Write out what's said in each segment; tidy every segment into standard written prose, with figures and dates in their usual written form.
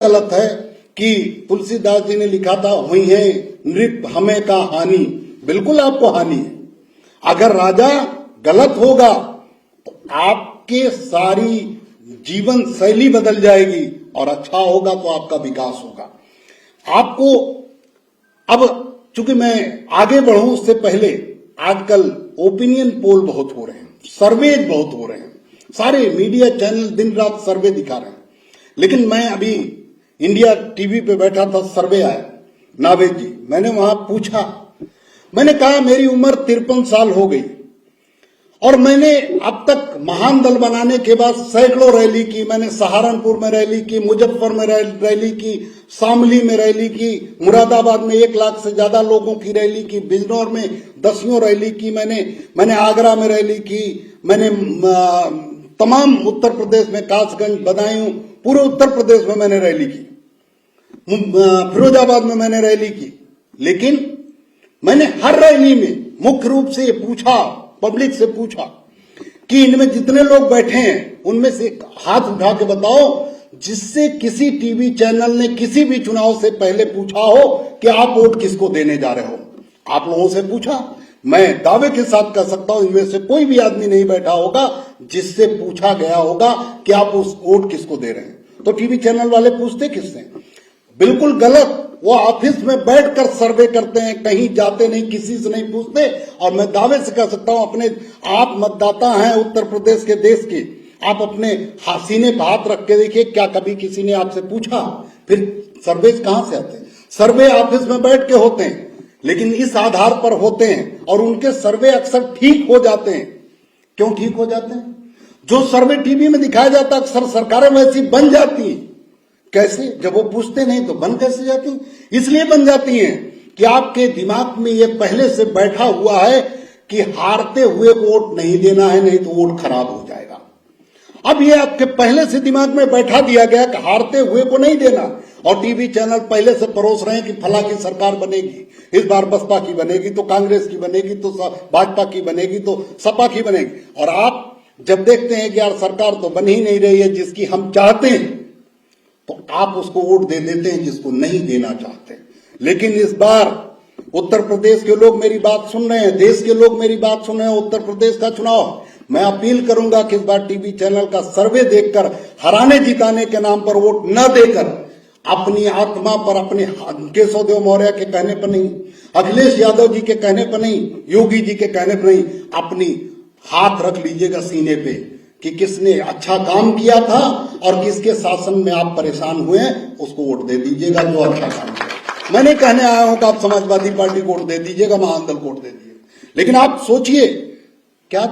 गलत है कि तुलसीदास जी ने लिखा था हुई है नृप हमें का हानि। बिल्कुल आपको हानि है। अगर राजा गलत होगा तो आपके सारी जीवन शैली बदल जाएगी और अच्छा होगा तो आपका विकास होगा। आपको अब चूंकि मैं आगे बढ़ूं उससे पहले आजकल ओपिनियन पोल बहुत हो रहे हैं, सर्वेज बहुत हो रहे हैं, सारे मीडिया चैनल दिन रात सर्वे दिखा रहे हैं। लेकिन मैं अभी इंडिया टीवी पे बैठा था, सर्वे आया नावेद जी, मैंने वहां पूछा, मैंने कहा मेरी उम्र 53 साल हो गई और मैंने अब तक महान दल बनाने के बाद सैकड़ों रैली की। मैंने सहारनपुर में रैली की, मुजफ्फर में रैली की, शामली में रैली की, मुरादाबाद में 1 लाख से ज्यादा लोगों की रैली की, बिजनौर में 10 रैली की, मैंने आगरा में रैली की, मैंने तमाम उत्तर प्रदेश में कासगंज, बदायूं, पूरे उत्तर प्रदेश में मैंने रैली की, फिरोजाबाद में मैंने रैली की। लेकिन मैंने हर रैली में मुख्य रूप से पूछा, पब्लिक से पूछा कि इनमें जितने लोग बैठे हैं उनमें से हाथ उठा के बताओ जिससे किसी टीवी चैनल ने किसी भी चुनाव से पहले पूछा हो कि आप वोट किसको देने जा रहे हो। आप लोगों से पूछा, मैं दावे के साथ कह सकता हूं इनमें से कोई भी आदमी नहीं बैठा होगा जिससे पूछा गया होगा कि आप उस वोट किसको दे रहे हैं। तो टीवी चैनल वाले पूछते किससे? बिल्कुल गलत। वो ऑफिस में बैठकर सर्वे करते हैं, कहीं जाते नहीं, किसी से नहीं पूछते। और मैं दावे से कह सकता हूं अपने, आप मतदाता हैं उत्तर प्रदेश के, देश के, आप अपने सीने पर हाथ रख के देखिए, क्या कभी किसी ने आपसे पूछा? फिर सर्वे कहां से आते हैं? सर्वे ऑफिस में बैठ के होते हैं, लेकिन इस आधार पर होते हैं और उनके सर्वे अक्सर ठीक हो जाते हैं। क्यों ठीक हो जाते हैं? जो सर्वे टीवी में दिखाया जाता है अक्सर सरकारें वैसी बन जाती हैं। कैसे? जब वो पूछते नहीं तो बन कैसे जाती? इसलिए बन जाती हैं कि आपके दिमाग में ये पहले से बैठा हुआ है कि हारते हुए को वोट नहीं देना है, नहीं तो वोट खराब हो जाएगा। अब ये आपके पहले से दिमाग में बैठा दिया गया कि हारते हुए को नहीं देना। और टीवी चैनल पहले से परोस रहे हैं कि फला की सरकार बनेगी, इस बार बसपा की बनेगी तो कांग्रेस की बनेगी, तो भाजपा की बनेगी तो सपा की बनेगी। और आप जब देखते हैं कि यार सरकार तो बन ही नहीं रही है जिसकी हम चाहते हैं, तो आप उसको वोट दे देते हैं जिसको नहीं देना चाहते। लेकिन इस बार उत्तर प्रदेश के लोग मेरी बात सुन रहे हैं, देश के लोग मेरी बात सुन रहे हैं। उत्तर प्रदेश का चुनाव मैं अपील करूंगा कि इस बार टीवी चैनल का सर्वे देखकर हराने जिताने के नाम पर वोट न देकर अपनी आत्मा पर, अपने केशव देव मौर्य के कहने पर नहीं, अखिलेश यादव जी के कहने पर नहीं, योगी जी के कहने पर नहीं, अपनी हाथ रख लीजिएगा सीने पे कि किसने अच्छा काम किया था और किसके शासन में आप परेशान हुए हैं, उसको वोट दे दीजिएगा जो अच्छा काम किया। मैं नहीं कहने आया हूं कि आप समाजवादी पार्टी को वोट दे दीजिएगा, महान दल को वोट दे दीजिएगा। लेकिन आप सोचिए क्या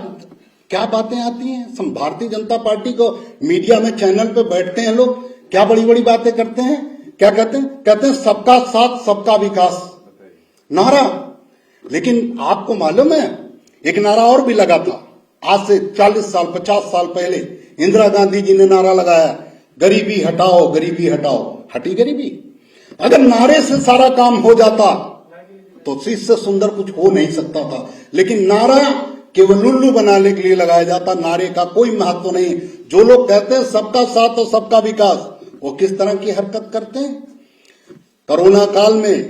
क्या बातें आती हैं। भारतीय जनता पार्टी को मीडिया में चैनल पे बैठते हैं लोग, क्या बड़ी बड़ी बातें करते हैं। क्या कहते हैं? कहते हैं सबका साथ सबका विकास नारा। लेकिन आपको मालूम है एक नारा और भी लगा था आज से 40 साल 50 साल पहले। इंदिरा गांधी जी ने नारा लगाया, गरीबी हटाओ, गरीबी हटाओ। हटी गरीबी? अगर नारे से सारा काम हो जाता तो इससे सुंदर कुछ हो नहीं सकता था। लेकिन नारा केवल लुल्लू बनाने के लिए लगाया जाता, नारे का कोई महत्व नहीं। जो लोग कहते हैं सबका साथ और सबका विकास, वो किस तरह की हरकत करते हैं। कोरोना काल में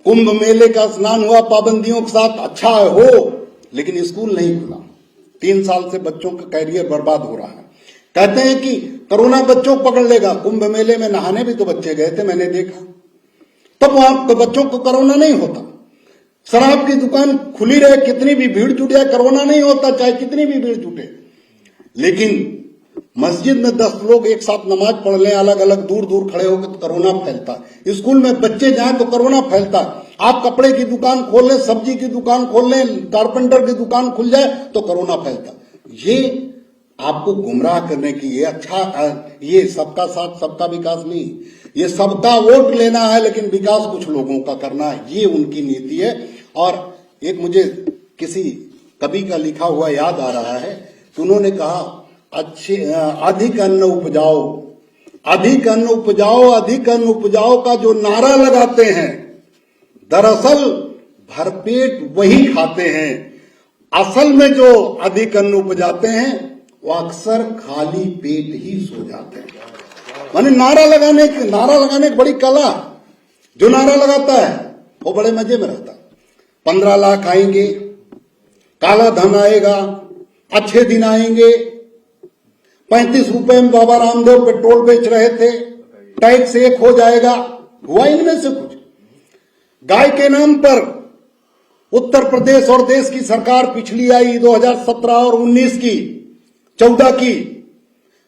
कुंभ मेले का स्नान हुआ पाबंदियों के साथ, अच्छा हो, लेकिन स्कूल नहीं खुला। 3 साल से बच्चों का कैरियर बर्बाद हो रहा है। कहते हैं कि कोरोना बच्चों को पकड़ लेगा। कुंभ मेले में नहाने भी तो बच्चे गए थे, मैंने देखा, तब वहां तो बच्चों को कोरोना नहीं होता। शराब की दुकान खुली रहे, कितनी भी भीड़ जुटे, कोरोना नहीं होता, चाहे कितनी भी भीड़ जुटे। लेकिन मस्जिद में 10 लोग एक साथ नमाज पढ़ लें, अलग अलग दूर दूर खड़े होकर, तो कोरोना फैलता है। स्कूल में बच्चे जाएं तो कोरोना फैलता है। आप कपड़े की दुकान खोल लें, सब्जी की दुकान खोल लें, कारपेंटर की दुकान खुल जाए तो कोरोना फैलता। ये आपको गुमराह करने की, ये सबका साथ सबका विकास नहीं, ये सबका वोट लेना है लेकिन विकास कुछ लोगों का करना है, ये उनकी नीति है। और एक मुझे किसी कवि का लिखा हुआ याद आ रहा है कि उन्होंने कहा, अधिक अन्न उपजाओ, अधिक अन्न उपजाओ, अधिक अन्न उपजाओ का जो नारा लगाते हैं, दरअसल भरपेट वही खाते हैं। असल में जो अधिक अन्न उपजाते हैं वो अक्सर खाली पेट ही सो जाते हैं। माने नारा लगाने की बड़ी कला, जो नारा लगाता है वो बड़े मजे में रहता है। 15 लाख आएंगे, काला धन आएगा, अच्छे दिन आएंगे, 35 रुपए में बाबा रामदेव पेट्रोल बेच रहे थे, टैक्स 1 हो जाएगा। हुआ इनमें से कुछ? गाय के नाम पर उत्तर प्रदेश और देश की सरकार पिछली आई 2017 और 19 की, 14 की,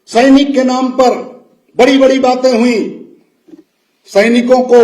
सैनिक के नाम पर बड़ी बड़ी बातें हुई। सैनिकों को